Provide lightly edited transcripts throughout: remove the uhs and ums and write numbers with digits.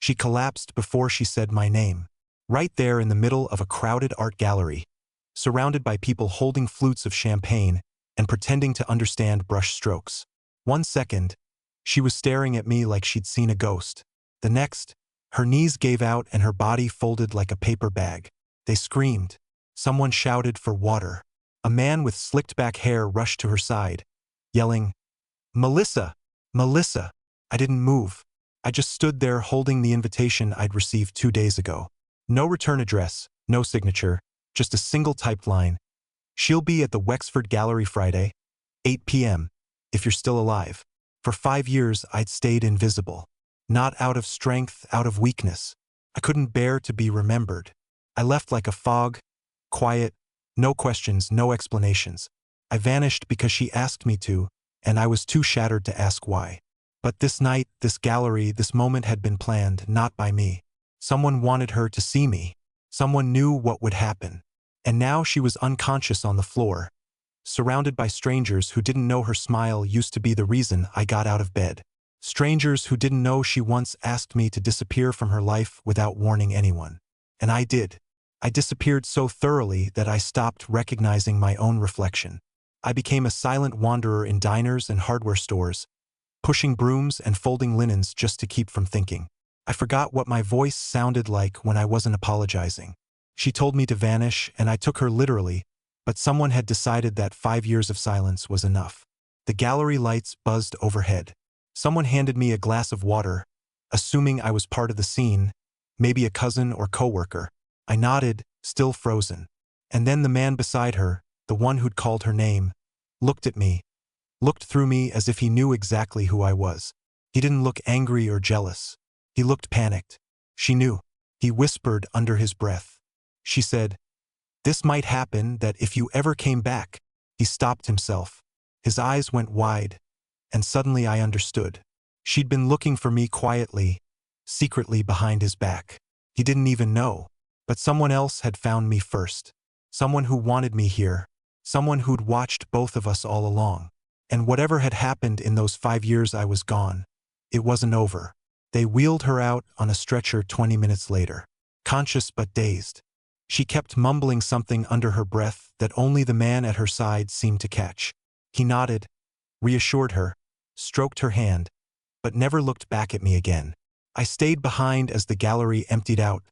She collapsed before she said my name. Right there in the middle of a crowded art gallery, surrounded by people holding flutes of champagne and pretending to understand brush strokes. 1 second, she was staring at me like she'd seen a ghost. The next, her knees gave out and her body folded like a paper bag. They screamed. Someone shouted for water. A man with slicked back hair rushed to her side, yelling, "Melissa! Melissa!" I didn't move. I just stood there holding the invitation I'd received 2 days ago. No return address, no signature, just a single typed line. "She'll be at the Wexford Gallery Friday, 8 p.m., if you're still alive." For 5 years, I'd stayed invisible. Not out of strength, out of weakness. I couldn't bear to be remembered. I left like a fog, quiet, no questions, no explanations. I vanished because she asked me to, and I was too shattered to ask why. But this night, this gallery, this moment had been planned, not by me. Someone wanted her to see me. Someone knew what would happen. And now she was unconscious on the floor, surrounded by strangers who didn't know her smile used to be the reason I got out of bed. Strangers who didn't know she once asked me to disappear from her life without warning anyone. And I did. I disappeared so thoroughly that I stopped recognizing my own reflection. I became a silent wanderer in diners and hardware stores, pushing brooms and folding linens just to keep from thinking. I forgot what my voice sounded like when I wasn't apologizing. She told me to vanish, and I took her literally, but someone had decided that 5 years of silence was enough. The gallery lights buzzed overhead. Someone handed me a glass of water, assuming I was part of the scene, maybe a cousin or coworker. I nodded, still frozen. And then the man beside her, the one who'd called her name, looked at me, looked through me as if he knew exactly who I was. He didn't look angry or jealous. He looked panicked. She knew. He whispered under his breath. She said, "This might happen, that if you ever came back." He stopped himself. His eyes went wide, and suddenly I understood. She'd been looking for me quietly, secretly behind his back. He didn't even know. But someone else had found me first. Someone who wanted me here. Someone who'd watched both of us all along. And whatever had happened in those 5 years I was gone, it wasn't over. They wheeled her out on a stretcher 20 minutes later, conscious but dazed. She kept mumbling something under her breath that only the man at her side seemed to catch. He nodded, reassured her, stroked her hand, but never looked back at me again. I stayed behind as the gallery emptied out,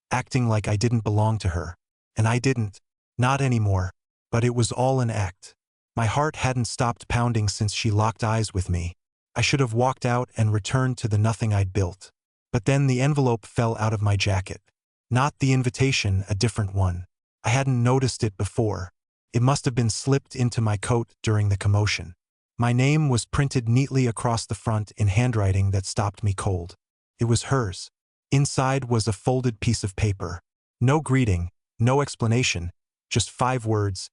acting like I didn't belong to her. And I didn't. Not anymore. But it was all an act. My heart hadn't stopped pounding since she locked eyes with me. I should have walked out and returned to the nothing I'd built. But then the envelope fell out of my jacket. Not the invitation, a different one. I hadn't noticed it before. It must have been slipped into my coat during the commotion. My name was printed neatly across the front in handwriting that stopped me cold. It was hers. Inside was a folded piece of paper. No greeting, no explanation, just 5 words.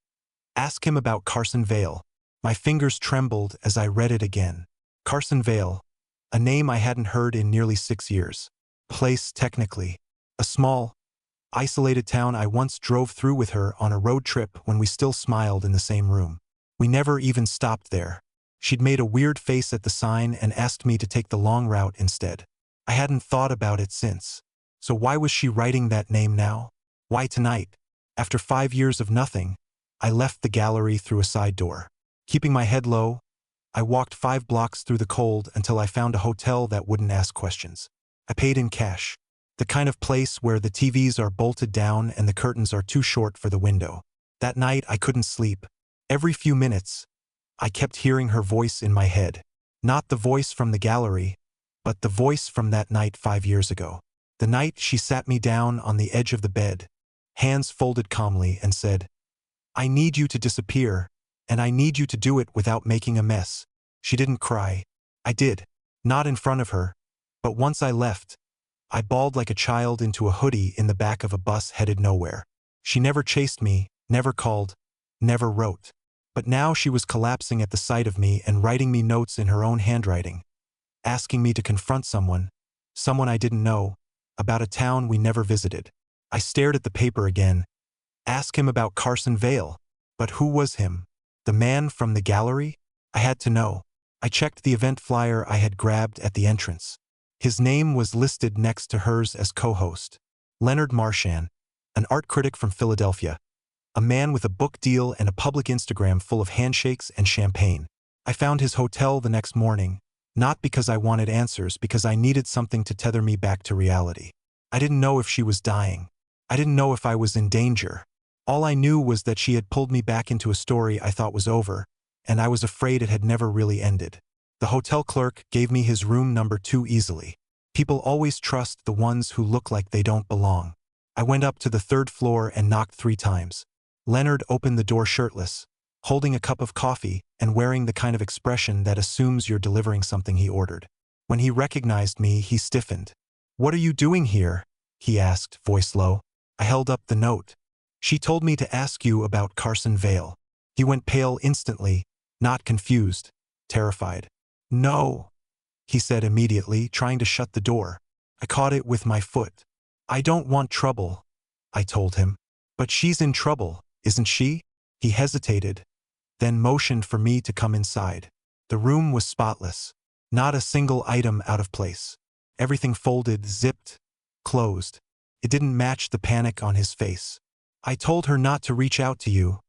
"Ask him about Carson Vale." My fingers trembled as I read it again. Carson Vale, a name I hadn't heard in nearly 6 years. Place, technically. A small, isolated town I once drove through with her on a road trip when we still smiled in the same room. We never even stopped there. She'd made a weird face at the sign and asked me to take the long route instead. I hadn't thought about it since. So why was she writing that name now? Why tonight? After 5 years of nothing, I left the gallery through a side door. Keeping my head low, I walked 5 blocks through the cold until I found a hotel that wouldn't ask questions. I paid in cash. The kind of place where the TVs are bolted down and the curtains are too short for the window. That night I couldn't sleep. Every few minutes, I kept hearing her voice in my head. Not the voice from the gallery, but the voice from that night 5 years ago. The night she sat me down on the edge of the bed, hands folded calmly, and said, "I need you to disappear, and I need you to do it without making a mess." She didn't cry. I did. Not in front of her. But once I left, I bawled like a child into a hoodie in the back of a bus headed nowhere. She never chased me, never called, never wrote. But now she was collapsing at the sight of me and writing me notes in her own handwriting, asking me to confront someone I didn't know, about a town we never visited. I stared at the paper again. Ask him about Carson Vale. But who was him? The man from the gallery? I had to know. I checked the event flyer I had grabbed at the entrance. His name was listed next to hers as co-host. Leonard Marchand, an art critic from Philadelphia, a man with a book deal and a public Instagram full of handshakes and champagne. I found his hotel the next morning, not because I wanted answers, because I needed something to tether me back to reality. I didn't know if she was dying. I didn't know if I was in danger. All I knew was that she had pulled me back into a story I thought was over, and I was afraid it had never really ended. The hotel clerk gave me his room number 2 easily. People always trust the ones who look like they don't belong. I went up to the 3rd floor and knocked 3 times. Leonard opened the door shirtless, holding a cup of coffee and wearing the kind of expression that assumes you're delivering something he ordered. When he recognized me, he stiffened. "What are you doing here?" he asked, voice low. I held up the note. "She told me to ask you about Carson Vale." He went pale instantly, not confused, terrified. "No," he said immediately, trying to shut the door. I caught it with my foot. "I don't want trouble," I told him. "But she's in trouble, isn't she?" He hesitated, then motioned for me to come inside. The room was spotless, not a single item out of place. Everything folded, zipped, closed. It didn't match the panic on his face. "I told her not to reach out to you,"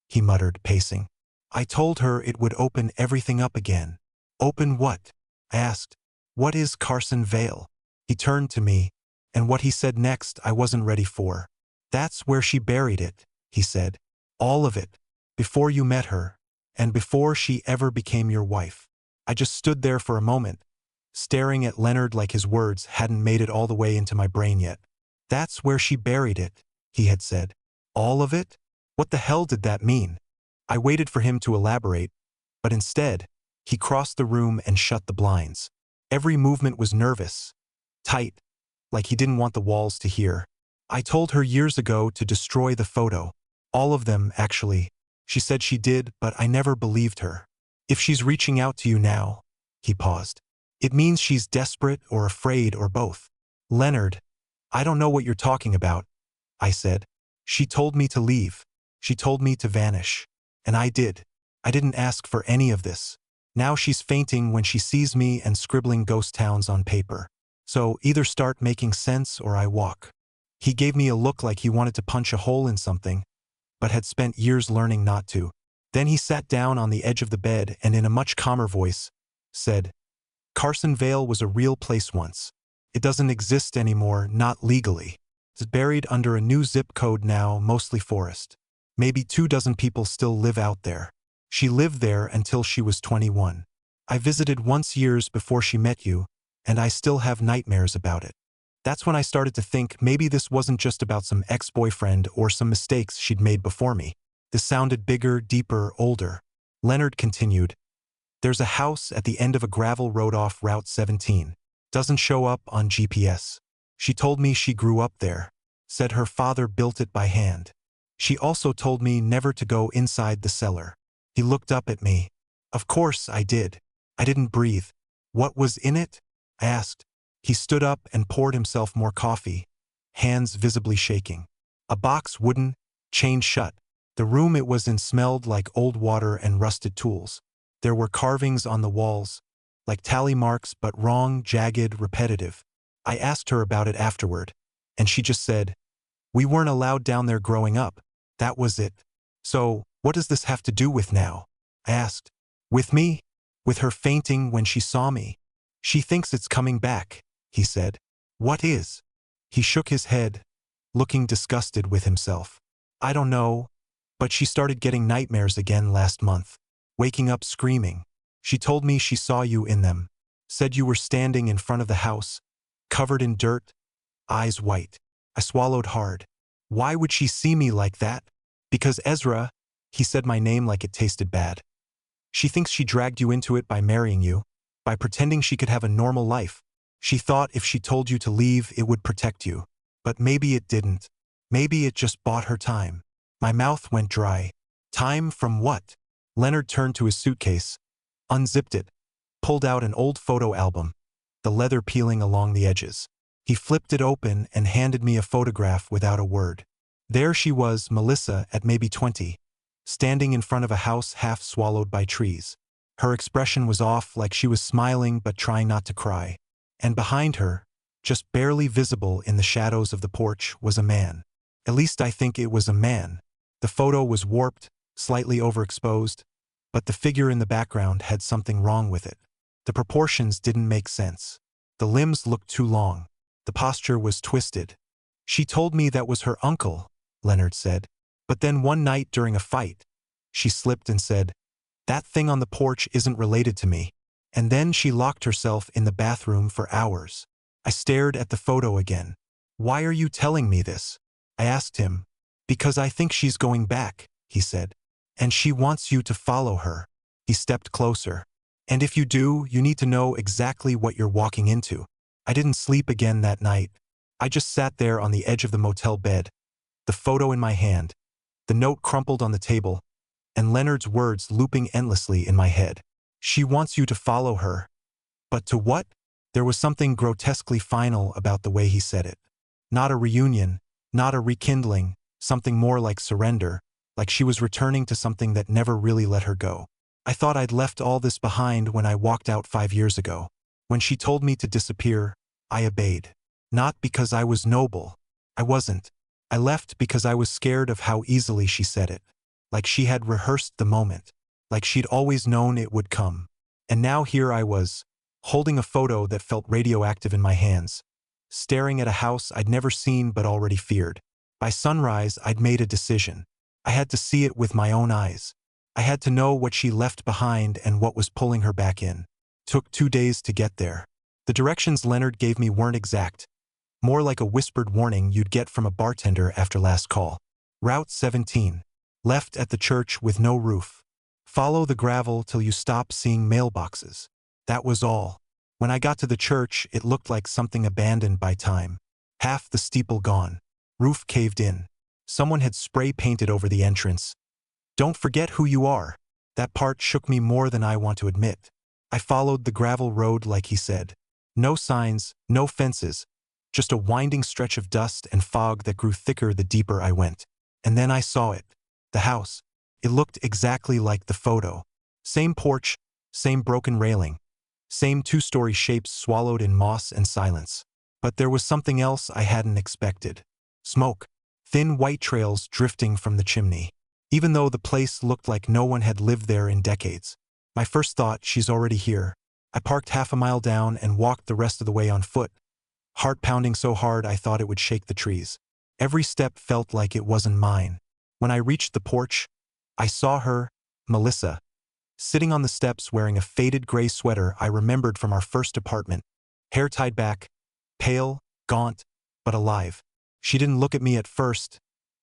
he muttered, pacing. "I told her it would open everything up again." "Open what?" I asked. "What is Carson Vale?" He turned to me, and what he said next I wasn't ready for. "That's where she buried it," he said. "All of it. Before you met her, and before she ever became your wife." I just stood there for a moment, staring at Leonard like his words hadn't made it all the way into my brain yet. "That's where she buried it," he had said. "All of it?" What the hell did that mean? I waited for him to elaborate, but instead, he crossed the room and shut the blinds. Every movement was nervous, tight, like he didn't want the walls to hear. "I told her years ago to destroy the photo. All of them, actually. She said she did, but I never believed her. If she's reaching out to you now," he paused, "it means she's desperate or afraid or both." "Leonard, I don't know what you're talking about," I said. "She told me to leave. She told me to vanish. And I did. I didn't ask for any of this. Now she's fainting when she sees me and scribbling ghost towns on paper. So either start making sense or I walk." He gave me a look like he wanted to punch a hole in something, but had spent years learning not to. Then he sat down on the edge of the bed and in a much calmer voice, said, "Carson Vale was a real place once. It doesn't exist anymore, not legally. It's buried under a new zip code now, mostly forest. Maybe 24 people still live out there. She lived there until she was 21. I visited once years before she met you, and I still have nightmares about it." That's when I started to think maybe this wasn't just about some ex-boyfriend or some mistakes she'd made before me. This sounded bigger, deeper, older. Leonard continued, "There's a house at the end of a gravel road off Route 17. Doesn't show up on GPS. She told me she grew up there. Said her father built it by hand. She also told me never to go inside the cellar." He looked up at me. Of course I did. I didn't breathe. "What was in it?" I asked. He stood up and poured himself more coffee, hands visibly shaking. A box, wooden, chained shut. The room it was in smelled like old water and rusted tools. There were carvings on the walls, like tally marks, but wrong, jagged, repetitive. I asked her about it afterward, and she just said, "We weren't allowed down there growing up. That was it." "So, what does this have to do with now?" I asked. "With me? With her fainting when she saw me. She thinks it's coming back," he said. "What is?" He shook his head, looking disgusted with himself. "I don't know, but she started getting nightmares again last month. Waking up screaming. She told me she saw you in them. Said you were standing in front of the house, covered in dirt, eyes white." I swallowed hard. Why would she see me like that? "Because Ezra," he said my name like it tasted bad. "She thinks she dragged you into it by marrying you, by pretending she could have a normal life. She thought if she told you to leave, it would protect you. But maybe it didn't. Maybe it just bought her time." My mouth went dry. Time from what? Leonard turned to his suitcase, unzipped it, pulled out an old photo album, the leather peeling along the edges. He flipped it open and handed me a photograph without a word. There she was, Melissa, at maybe 20, standing in front of a house half swallowed by trees. Her expression was off, like she was smiling but trying not to cry. And behind her, just barely visible in the shadows of the porch, was a man. At least I think it was a man. The photo was warped, slightly overexposed, but the figure in the background had something wrong with it. The proportions didn't make sense. The limbs looked too long. The posture was twisted. She told me that was her uncle, Leonard said. But then one night during a fight, she slipped and said, "That thing on the porch isn't related to me." And then she locked herself in the bathroom for hours. I stared at the photo again. "Why are you telling me this?" I asked him. "Because I think she's going back," he said. "And she wants you to follow her." He stepped closer. "And if you do, you need to know exactly what you're walking into." I didn't sleep again that night. I just sat there on the edge of the motel bed, the photo in my hand, the note crumpled on the table, and Leonard's words looping endlessly in my head. "She wants you to follow her." But to what? There was something grotesquely final about the way he said it. Not a reunion, not a rekindling, something more like surrender, like she was returning to something that never really let her go. I thought I'd left all this behind when I walked out 5 years ago. When she told me to disappear, I obeyed. Not because I was noble. I wasn't. I left because I was scared of how easily she said it. Like she had rehearsed the moment. Like she'd always known it would come. And now here I was, holding a photo that felt radioactive in my hands, staring at a house I'd never seen but already feared. By sunrise, I'd made a decision. I had to see it with my own eyes. I had to know what she left behind and what was pulling her back in. Took 2 days to get there. The directions Leonard gave me weren't exact. More like a whispered warning you'd get from a bartender after last call. Route 17. Left at the church with no roof. Follow the gravel till you stop seeing mailboxes. That was all. When I got to the church, it looked like something abandoned by time. Half the steeple gone. Roof caved in. Someone had spray painted over the entrance. "Don't forget who you are." That part shook me more than I want to admit. I followed the gravel road like he said. No signs, no fences, just a winding stretch of dust and fog that grew thicker the deeper I went. And then I saw it. The house. It looked exactly like the photo. Same porch, same broken railing, same 2-story shapes swallowed in moss and silence. But there was something else I hadn't expected. Smoke. Thin white trails drifting from the chimney. Even though the place looked like no one had lived there in decades. My first thought, she's already here. I parked half a mile down and walked the rest of the way on foot, heart pounding so hard I thought it would shake the trees. Every step felt like it wasn't mine. When I reached the porch, I saw her, Melissa, sitting on the steps wearing a faded gray sweater I remembered from our first apartment, hair tied back, pale, gaunt, but alive. She didn't look at me at first,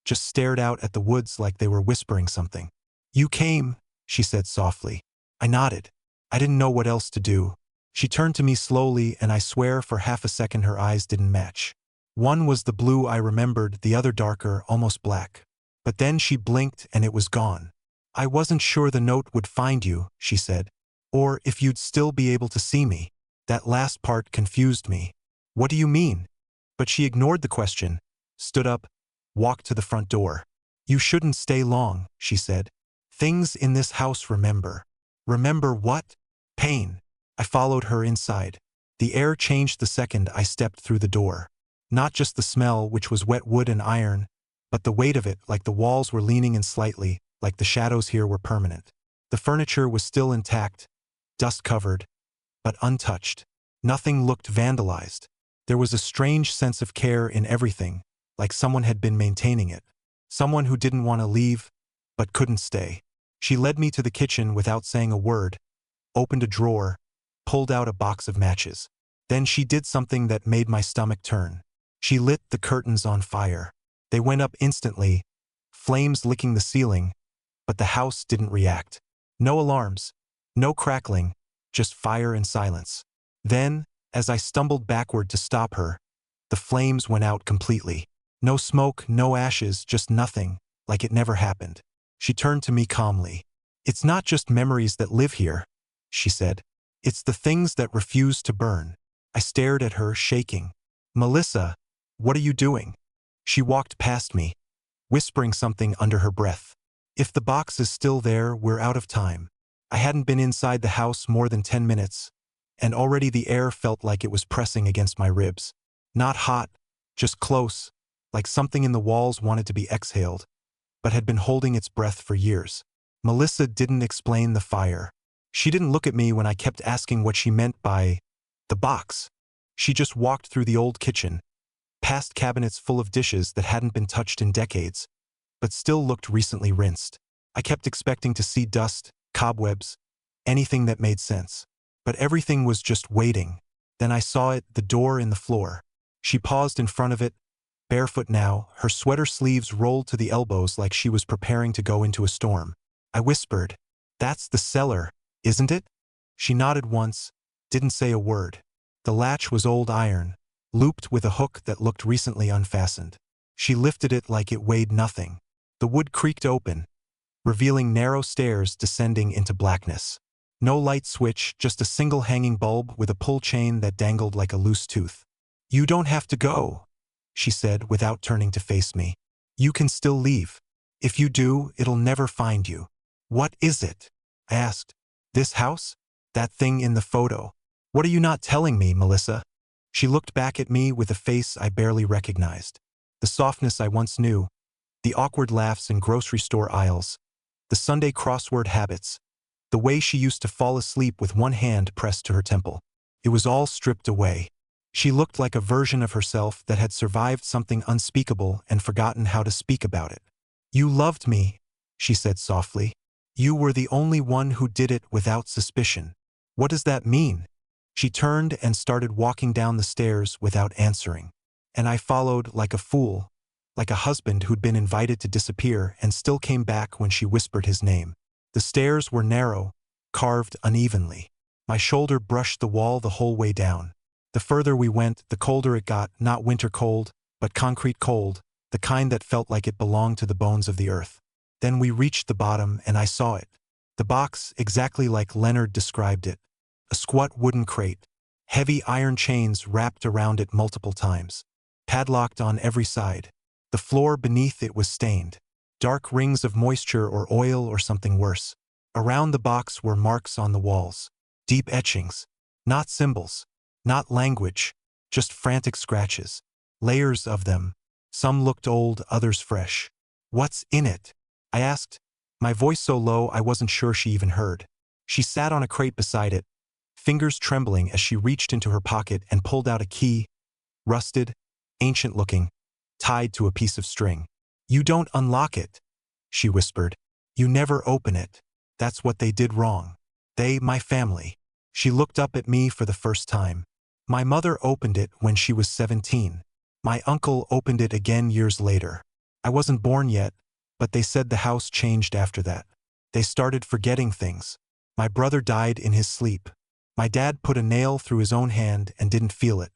just stared out at the woods like they were whispering something. "You came," she said softly. I nodded. I didn't know what else to do. She turned to me slowly, and I swear for half a second her eyes didn't match. One was the blue I remembered, the other darker, almost black. But then she blinked and it was gone. "I wasn't sure the note would find you," she said. "Or if you'd still be able to see me." That last part confused me. "What do you mean?" But she ignored the question, stood up, walked to the front door. "You shouldn't stay long," she said. "Things in this house remember." "Remember what?" "Pain." I followed her inside. The air changed the second I stepped through the door. Not just the smell, which was wet wood and iron, but the weight of it, like the walls were leaning in slightly, like the shadows here were permanent. The furniture was still intact, dust-covered, but untouched. Nothing looked vandalized. There was a strange sense of care in everything, like someone had been maintaining it. Someone who didn't want to leave, but couldn't stay. She led me to the kitchen without saying a word, opened a drawer, pulled out a box of matches. Then she did something that made my stomach turn. She lit the curtains on fire. They went up instantly, flames licking the ceiling, but the house didn't react. No alarms, no crackling, just fire and silence. Then, as I stumbled backward to stop her, the flames went out completely. No smoke, no ashes, just nothing, like it never happened. She turned to me calmly. "It's not just memories that live here," she said. "It's the things that refuse to burn." I stared at her, shaking. "Melissa, what are you doing?" She walked past me, whispering something under her breath. "If the box is still there, we're out of time." I hadn't been inside the house more than 10 minutes, and already the air felt like it was pressing against my ribs. Not hot, just close, like something in the walls wanted to be exhaled, but had been holding its breath for years. Melissa didn't explain the fire. She didn't look at me when I kept asking what she meant by the box. She just walked through the old kitchen, past cabinets full of dishes that hadn't been touched in decades, but still looked recently rinsed. I kept expecting to see dust, cobwebs, anything that made sense. But everything was just waiting. Then I saw it, the door in the floor. She paused in front of it, barefoot now, her sweater sleeves rolled to the elbows like she was preparing to go into a storm. I whispered, "That's the cellar, isn't it?" She nodded once, didn't say a word. The latch was old iron, looped with a hook that looked recently unfastened. She lifted it like it weighed nothing. The wood creaked open, revealing narrow stairs descending into blackness. No light switch, just a single hanging bulb with a pull chain that dangled like a loose tooth. "You don't have to go," she said without turning to face me. "You can still leave. If you do, it'll never find you." "What is it?" I asked. "This house? That thing in the photo? What are you not telling me, Melissa?" She looked back at me with a face I barely recognized. The softness I once knew, the awkward laughs in grocery store aisles, the Sunday crossword habits, the way she used to fall asleep with one hand pressed to her temple. It was all stripped away. She looked like a version of herself that had survived something unspeakable and forgotten how to speak about it. "You loved me," she said softly. "You were the only one who did it without suspicion." "What does that mean?" She turned and started walking down the stairs without answering. And I followed like a fool, like a husband who'd been invited to disappear and still came back when she whispered his name. The stairs were narrow, carved unevenly. My shoulder brushed the wall the whole way down. The further we went, the colder it got, not winter cold, but concrete cold, the kind that felt like it belonged to the bones of the earth. Then we reached the bottom and I saw it. The box, exactly like Leonard described it. A squat wooden crate, heavy iron chains wrapped around it multiple times, padlocked on every side. The floor beneath it was stained. Dark rings of moisture or oil or something worse. Around the box were marks on the walls. Deep etchings. Not symbols. Not language. Just frantic scratches. Layers of them. Some looked old, others fresh. "What's in it?" I asked, my voice so low I wasn't sure she even heard. She sat on a crate beside it, fingers trembling as she reached into her pocket and pulled out a key, rusted, ancient-looking, tied to a piece of string. "You don't unlock it," she whispered. "You never open it. That's what they did wrong. They, my family." She looked up at me for the first time. "My mother opened it when she was 17. My uncle opened it again years later. I wasn't born yet, but they said the house changed after that. They started forgetting things. My brother died in his sleep. My dad put a nail through his own hand and didn't feel it.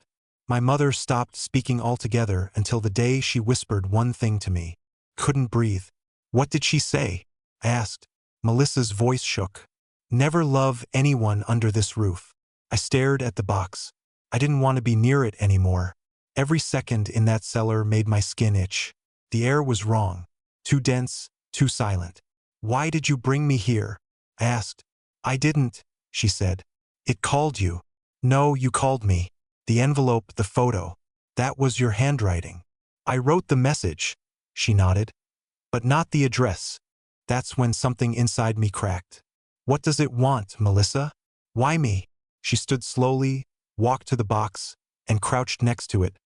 My mother stopped speaking altogether until the day she whispered one thing to me. Couldn't breathe." "What did she say?" I asked. Melissa's voice shook. "Never love anyone under this roof." I stared at the box. I didn't want to be near it anymore. Every second in that cellar made my skin itch. The air was wrong. Too dense, too silent. "Why did you bring me here?" I asked. "I didn't," she said. "It called you." "No, you called me. The envelope, the photo. That was your handwriting." "I wrote the message," she nodded. "But not the address." That's when something inside me cracked. "What does it want, Melissa? Why me?" She stood slowly, walked to the box, and crouched next to it,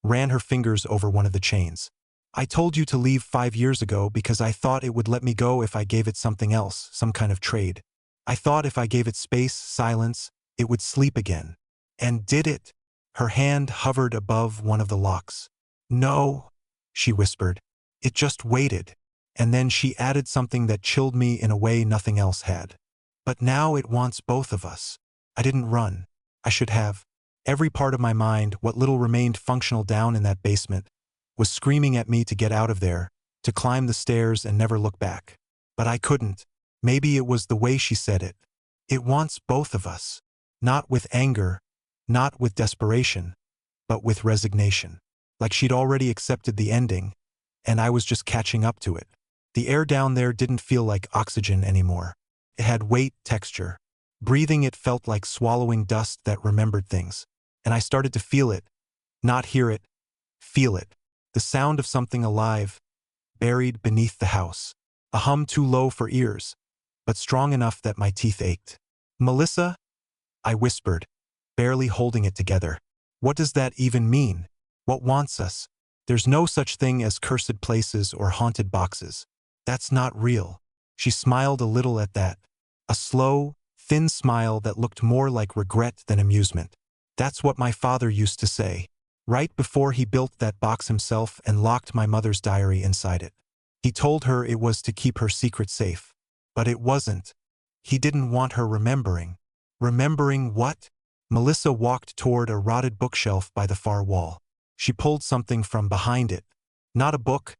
ran her fingers over one of the chains. "I told you to leave 5 years ago because I thought it would let me go if I gave it something else, some kind of trade. I thought if I gave it space, silence, it would sleep again. And did it?" Her hand hovered above one of the locks. "No," she whispered. "It just waited." And then she added something that chilled me in a way nothing else had. "But now it wants both of us." I didn't run. I should have. Every part of my mind, what little remained functional down in that basement, was screaming at me to get out of there, to climb the stairs and never look back. But I couldn't. Maybe it was the way she said it. It wants both of us. Not with anger, not with desperation, but with resignation. Like she'd already accepted the ending, and I was just catching up to it. The air down there didn't feel like oxygen anymore. It had weight, texture. Breathing it felt like swallowing dust that remembered things. And I started to feel it, not hear it, feel it. The sound of something alive, buried beneath the house. A hum too low for ears, but strong enough that my teeth ached. "Melissa?" I whispered, barely holding it together. "What does that even mean? What wants us? There's no such thing as cursed places or haunted boxes. That's not real." She smiled a little at that. A slow, thin smile that looked more like regret than amusement. "That's what my father used to say, right before he built that box himself and locked my mother's diary inside it. He told her it was to keep her secret safe. But it wasn't. He didn't want her remembering." "Remembering what?" Melissa walked toward a rotted bookshelf by the far wall. She pulled something from behind it. Not a book,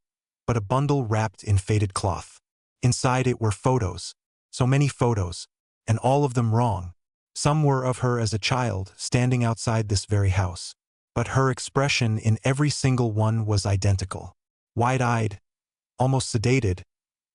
but a bundle wrapped in faded cloth. Inside it were photos. So many photos, and all of them wrong. Some were of her as a child, standing outside this very house. But her expression in every single one was identical. Wide-eyed, almost sedated,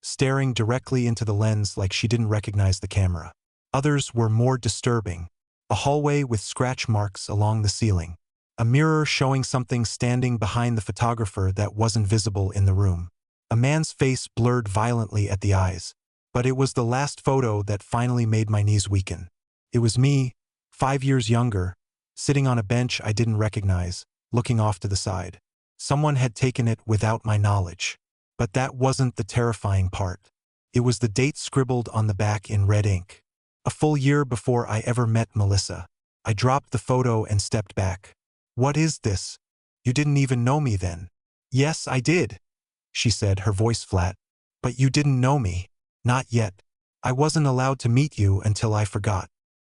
staring directly into the lens like she didn't recognize the camera. Others were more disturbing. A hallway with scratch marks along the ceiling. A mirror showing something standing behind the photographer that wasn't visible in the room. A man's face blurred violently at the eyes. But it was the last photo that finally made my knees weaken. It was me, 5 years younger, sitting on a bench I didn't recognize, looking off to the side. Someone had taken it without my knowledge. But that wasn't the terrifying part. It was the date scribbled on the back in red ink. A full year before I ever met Melissa. I dropped the photo and stepped back. "What is this? You didn't even know me then." "Yes, I did," she said, her voice flat. "But you didn't know me. Not yet. I wasn't allowed to meet you until I forgot."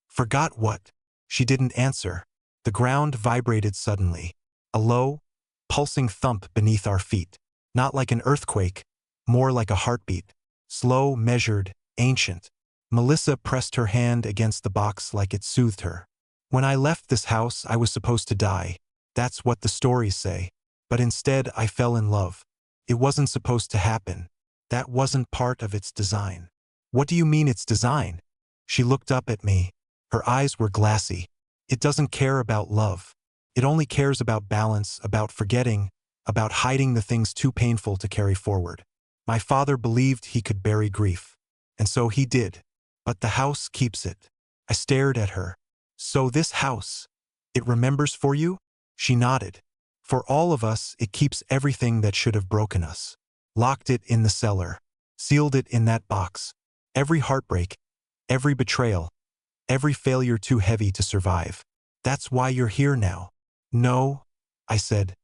"Forgot what?" She didn't answer. The ground vibrated suddenly. A low, pulsing thump beneath our feet. Not like an earthquake, more like a heartbeat. Slow, measured, ancient. Melissa pressed her hand against the box like it soothed her. "When I left this house, I was supposed to die. That's what the stories say. But instead, I fell in love. It wasn't supposed to happen. That wasn't part of its design." "What do you mean its design?" She looked up at me. Her eyes were glassy. "It doesn't care about love. It only cares about balance, about forgetting, about hiding the things too painful to carry forward. My father believed he could bury grief. And so he did. But the house keeps it." I stared at her. "So this house, it remembers for you?" She nodded. "For all of us, it keeps everything that should have broken us. Locked it in the cellar. Sealed it in that box. Every heartbreak, every betrayal, every failure too heavy to survive. That's why you're here now." "No," I said.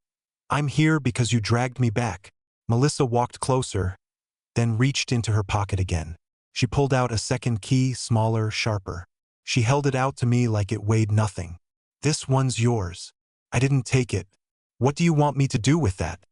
"I'm here because you dragged me back." Melissa walked closer, then reached into her pocket again. She pulled out a second key, smaller, sharper. She held it out to me like it weighed nothing. "This one's yours." I didn't take it. "What do you want me to do with that?"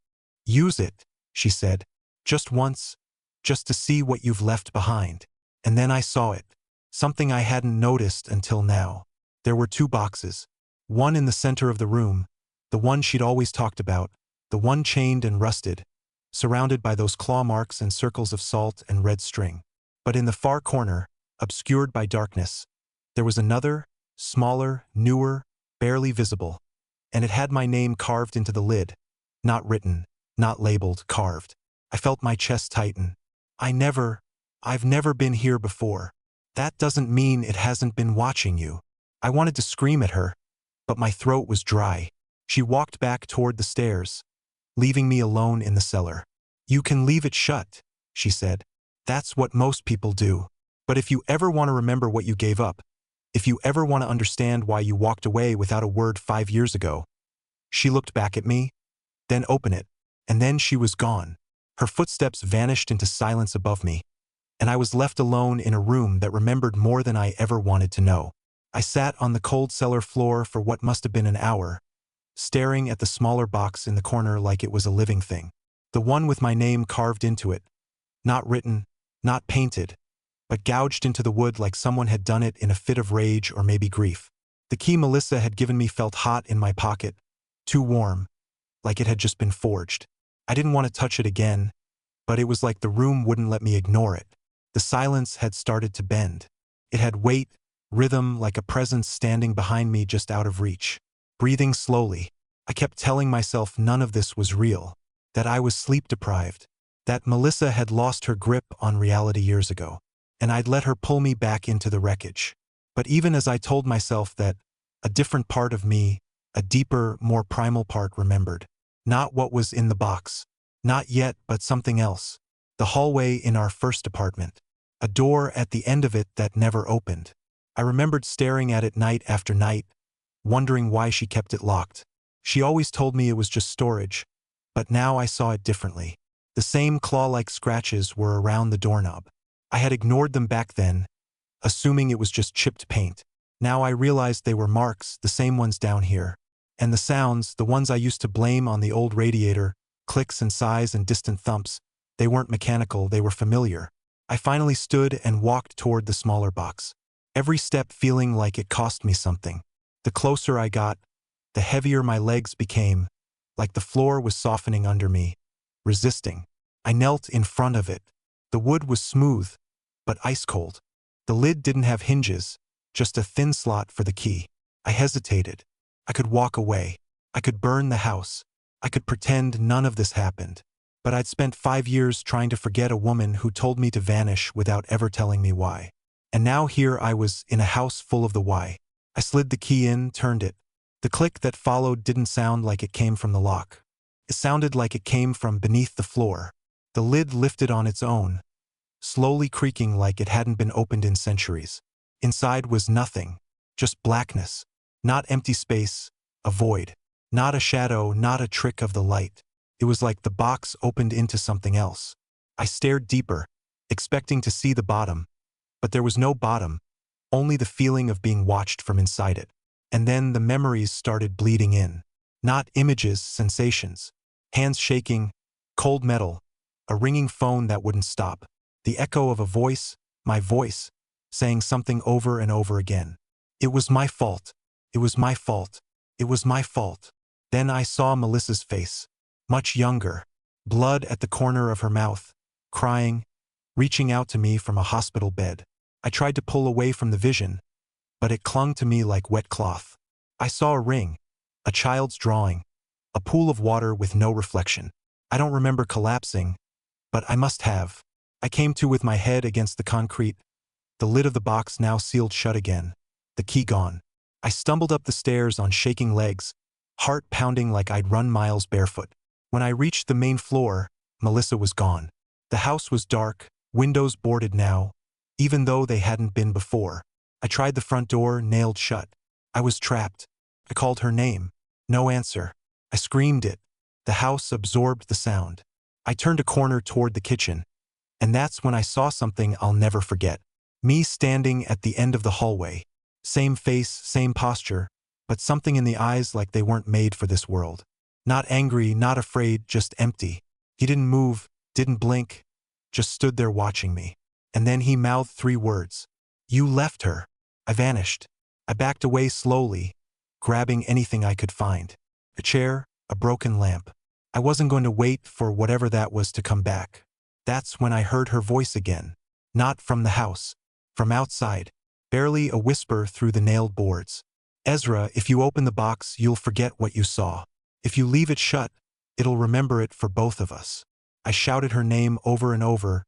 "Use it," she said. "Just once, just to see what you've left behind." And then I saw it. Something I hadn't noticed until now. There were 2 boxes. One in the center of the room, the one she'd always talked about, the one chained and rusted, surrounded by those claw marks and circles of salt and red string. But in the far corner, obscured by darkness, there was another, smaller, newer, barely visible. And it had my name carved into the lid. Not written, not labeled, carved. I felt my chest tighten. I've never been here before. That doesn't mean it hasn't been watching you." I wanted to scream at her, but my throat was dry. She walked back toward the stairs, leaving me alone in the cellar. "You can leave it shut," she said. "That's what most people do. But if you ever want to remember what you gave up, if you ever want to understand why you walked away without a word 5 years ago." She looked back at me, then open it, and then she was gone. Her footsteps vanished into silence above me, and I was left alone in a room that remembered more than I ever wanted to know. I sat on the cold cellar floor for what must have been an hour, staring at the smaller box in the corner like it was a living thing. The one with my name carved into it. Not written, not painted, but gouged into the wood like someone had done it in a fit of rage or maybe grief. The key Melissa had given me felt hot in my pocket, too warm, like it had just been forged. I didn't want to touch it again, but it was like the room wouldn't let me ignore it. The silence had started to bend. It had weight, rhythm like a presence standing behind me just out of reach. Breathing slowly, I kept telling myself none of this was real, that I was sleep-deprived, that Melissa had lost her grip on reality years ago, and I'd let her pull me back into the wreckage. But even as I told myself that, a different part of me, a deeper, more primal part remembered. Not what was in the box. Not yet, but something else. The hallway in our first apartment. A door at the end of it that never opened. I remembered staring at it night after night, wondering why she kept it locked. She always told me it was just storage, but now I saw it differently. The same claw-like scratches were around the doorknob. I had ignored them back then, assuming it was just chipped paint. Now I realized they were marks, the same ones down here. And the sounds, the ones I used to blame on the old radiator, clicks and sighs and distant thumps, they weren't mechanical, they were familiar. I finally stood and walked toward the smaller box. Every step feeling like it cost me something. The closer I got, the heavier my legs became, like the floor was softening under me, resisting. I knelt in front of it. The wood was smooth, but ice-cold. The lid didn't have hinges, just a thin slot for the key. I hesitated. I could walk away. I could burn the house. I could pretend none of this happened. But I'd spent 5 years trying to forget a woman who told me to vanish without ever telling me why. And now here I was in a house full of the why. I slid the key in, turned it. The click that followed didn't sound like it came from the lock. It sounded like it came from beneath the floor. The lid lifted on its own, slowly creaking like it hadn't been opened in centuries. Inside was nothing, just blackness. Not empty space, a void. Not a shadow, not a trick of the light. It was like the box opened into something else. I stared deeper, expecting to see the bottom. But there was no bottom, only the feeling of being watched from inside it. And then the memories started bleeding in. Not images, sensations. Hands shaking, cold metal, a ringing phone that wouldn't stop. The echo of a voice, my voice, saying something over and over again. It was my fault. It was my fault. It was my fault. Then I saw Melissa's face, much younger, blood at the corner of her mouth, crying, reaching out to me from a hospital bed. I tried to pull away from the vision, but it clung to me like wet cloth. I saw a ring, a child's drawing, a pool of water with no reflection. I don't remember collapsing, but I must have. I came to with my head against the concrete, the lid of the box now sealed shut again, the key gone. I stumbled up the stairs on shaking legs, heart pounding like I'd run miles barefoot. When I reached the main floor, Melissa was gone. The house was dark, windows boarded now, even though they hadn't been before. I tried the front door, nailed shut. I was trapped. I called her name. No answer. I screamed it. The house absorbed the sound. I turned a corner toward the kitchen, and that's when I saw something I'll never forget. Me standing at the end of the hallway. Same face, same posture, but something in the eyes like they weren't made for this world. Not angry, not afraid, just empty. He didn't move, didn't blink, just stood there watching me. And then he mouthed 3 words. You left her. I vanished. I backed away slowly, grabbing anything I could find. A chair, a broken lamp. I wasn't going to wait for whatever that was to come back. That's when I heard her voice again. Not from the house. From outside. Barely a whisper through the nailed boards. Ezra, if you open the box, you'll forget what you saw. If you leave it shut, it'll remember it for both of us. I shouted her name over and over,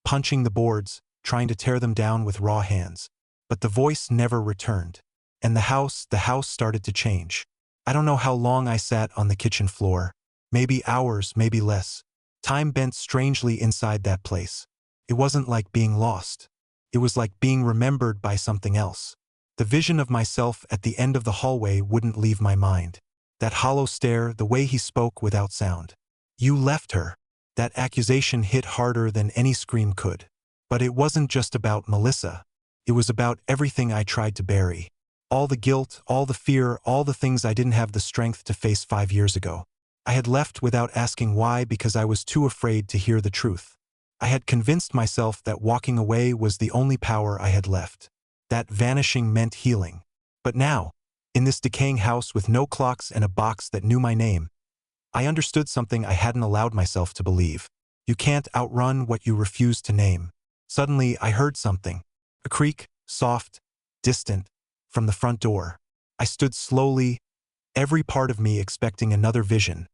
punching the boards, trying to tear them down with raw hands. But the voice never returned. And the house started to change. I don't know how long I sat on the kitchen floor. Maybe hours, maybe less. Time bent strangely inside that place. It wasn't like being lost. It was like being remembered by something else. The vision of myself at the end of the hallway wouldn't leave my mind. That hollow stare, the way he spoke without sound. You left her. That accusation hit harder than any scream could. But it wasn't just about Melissa. It was about everything I tried to bury. All the guilt, all the fear, all the things I didn't have the strength to face 5 years ago. I had left without asking why because I was too afraid to hear the truth. I had convinced myself that walking away was the only power I had left. That vanishing meant healing. But now, in this decaying house with no clocks and a box that knew my name, I understood something I hadn't allowed myself to believe. You can't outrun what you refuse to name. Suddenly, I heard something. A creak, soft, distant, from the front door. I stood slowly, every part of me expecting another vision,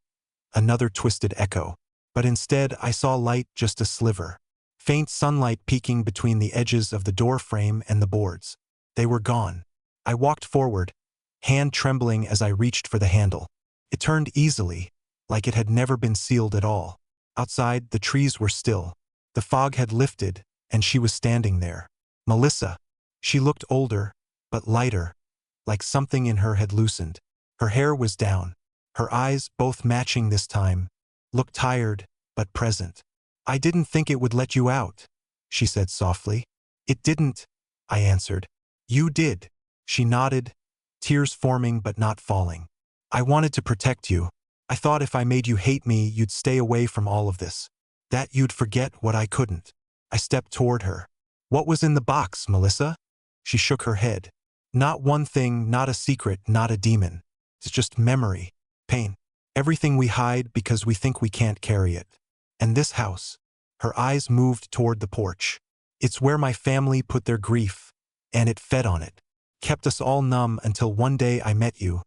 another twisted echo. But instead, I saw light, just a sliver. Faint sunlight peeking between the edges of the door frame and the boards. They were gone. I walked forward, hand trembling as I reached for the handle. It turned easily, like it had never been sealed at all. Outside, the trees were still. The fog had lifted, and she was standing there. Melissa. She looked older, but lighter, like something in her had loosened. Her hair was down. Her eyes, both matching this time, looked tired, but present. "I didn't think it would let you out," she said softly. "It didn't," I answered. "You did." She nodded, tears forming but not falling. "I wanted to protect you. I thought if I made you hate me, you'd stay away from all of this. That you'd forget what I couldn't." I stepped toward her. "What was in the box, Melissa?" She shook her head. "Not one thing, not a secret, not a demon. It's just memory, pain. Everything we hide because we think we can't carry it. And this house." Her eyes moved toward the porch. "It's where my family put their grief, and it fed on it. Kept us all numb until one day I met you,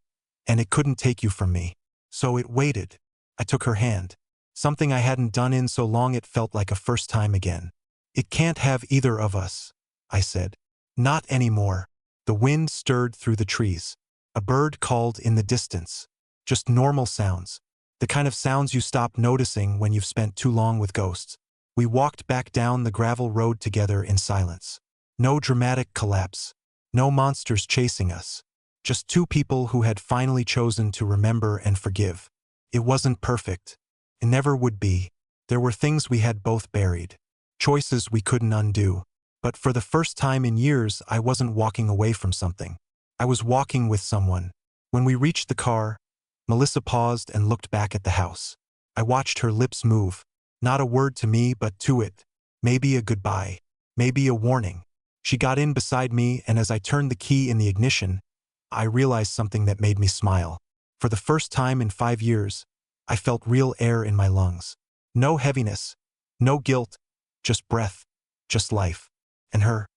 and it couldn't take you from me. So it waited." I took her hand. Something I hadn't done in so long it felt like a first time again. "It can't have either of us," I said. "Not anymore." The wind stirred through the trees. A bird called in the distance. Just normal sounds. The kind of sounds you stop noticing when you've spent too long with ghosts. We walked back down the gravel road together in silence. No dramatic collapse. No monsters chasing us. Just two people who had finally chosen to remember and forgive. It wasn't perfect. It never would be. There were things we had both buried. Choices we couldn't undo. But for the first time in years, I wasn't walking away from something. I was walking with someone. When we reached the car, Melissa paused and looked back at the house. I watched her lips move. Not a word to me, but to it. Maybe a goodbye. Maybe a warning. She got in beside me, and as I turned the key in the ignition, I realized something that made me smile. For the first time in 5 years, I felt real air in my lungs. No heaviness. No guilt. Just breath. Just life. And her.